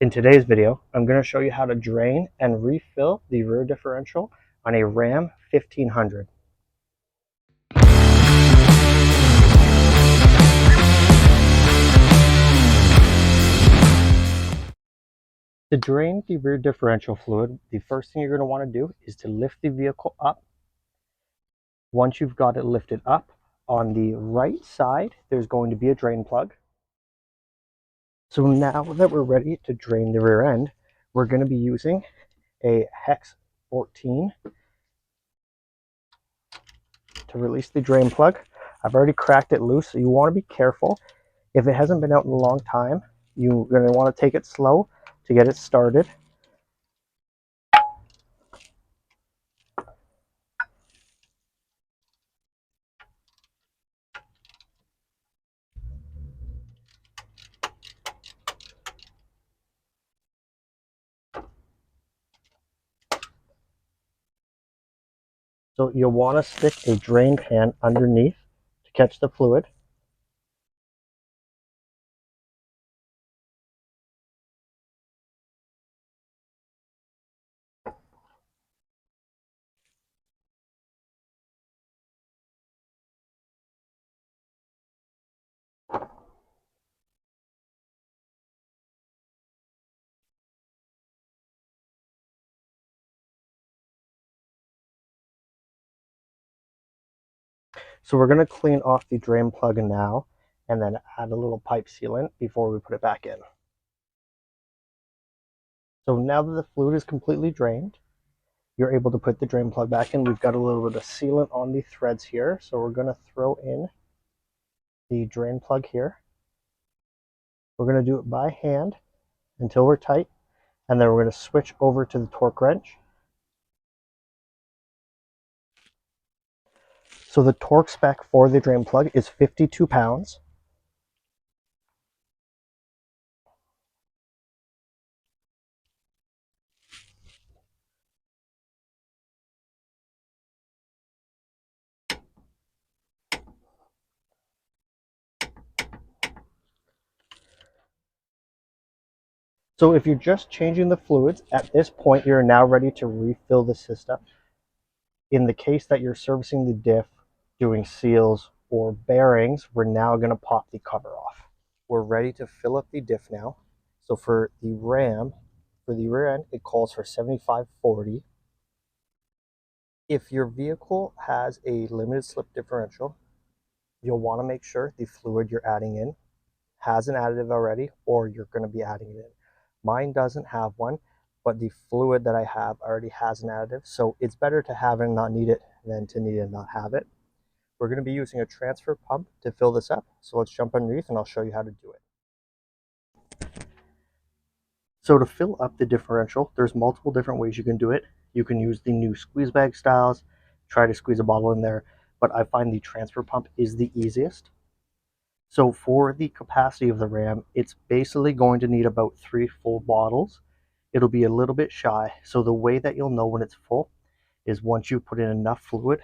In today's video, I'm going to show you how to drain and refill the rear differential on a Ram 1500. To drain the rear differential fluid, the first thing you're going to want to do is to lift the vehicle up. Once you've got it lifted up, on the right side, there's going to be a drain plug. So now that we're ready to drain the rear end, we're going to be using a hex 14 to release the drain plug. I've already cracked it loose, so you want to be careful. If it hasn't been out in a long time, you're going to want to take it slow to get it started. So you'll want to stick a drain pan underneath to catch the fluid. So we're going to clean off the drain plug now and then add a little pipe sealant before we put it back in. So now that the fluid is completely drained, you're able to put the drain plug back in. We've got a little bit of sealant on the threads here, so we're going to throw in the drain plug here. We're going to do it by hand until we're tight, and then we're going to switch over to the torque wrench. So the torque spec for the drain plug is 52 pounds. So if you're just changing the fluids, at this point you're now ready to refill the system. In the case that you're servicing the diff, doing seals or bearings, we're now going to pop the cover off. We're ready to fill up the diff now. So for the Ram, for the rear end, it calls for 75/40. If your vehicle has a limited slip differential, you'll want to make sure the fluid you're adding in has an additive already, or you're going to be adding it in. Mine doesn't have one, but the fluid that I have already has an additive, so it's better to have it and not need it than to need it and not have it. We're going to be using a transfer pump to fill this up, so let's jump underneath and I'll show you how to do it. So to fill up the differential, there's multiple different ways you can do it. You can use the new squeeze bag styles, try to squeeze a bottle in there, but I find the transfer pump is the easiest. So for the capacity of the Ram, it's basically going to need about 3 full bottles. It'll be a little bit shy. So the way that you'll know when it's full is once you put in enough fluid,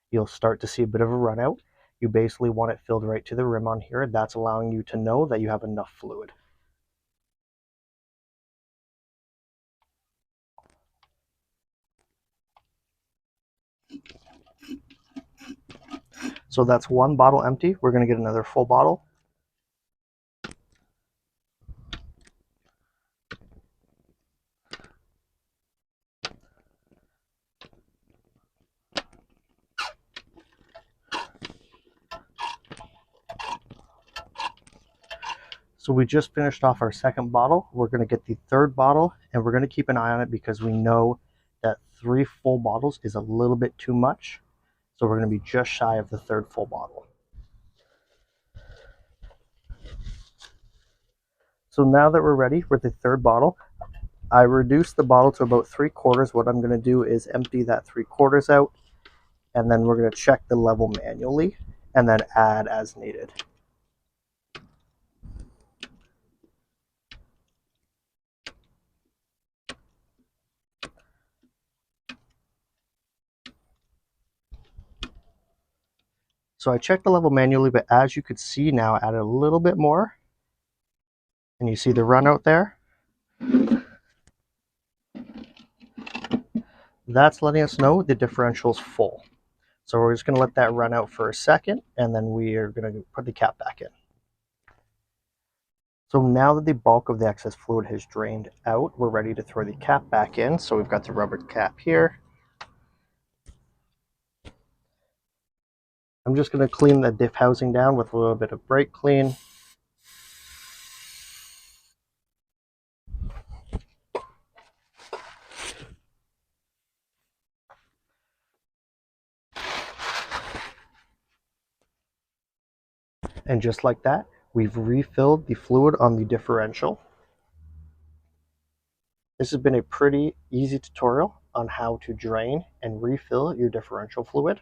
you'll start to see a bit of a run out. You basically want it filled right to the rim on here. That's allowing you to know that you have enough fluid. So that's one bottle empty. We're going to get another full bottle. So we just finished off our second bottle. We're going to get the third bottle, and we're going to keep an eye on it because we know that 3 full bottles is a little bit too much. So we're going to be just shy of the third full bottle. So now that we're ready with the third bottle, I reduced the bottle to about 3/4. What I'm going to do is empty that 3/4 out, and then we're going to check the level manually and then add as needed. So I checked the level manually, but as you could see now, I added a little bit more. And you see the run out there? That's letting us know the differential's full. So we're just going to let that run out for a second, and then we are going to put the cap back in. So now that the bulk of the excess fluid has drained out, we're ready to throw the cap back in. So we've got the rubber cap here. I'm just going to clean the diff housing down with a little bit of brake clean. And just like that, we've refilled the fluid on the differential. This has been a pretty easy tutorial on how to drain and refill your differential fluid.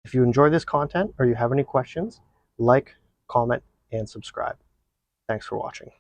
If you enjoy this content or you have any questions, like, comment, and subscribe. Thanks for watching.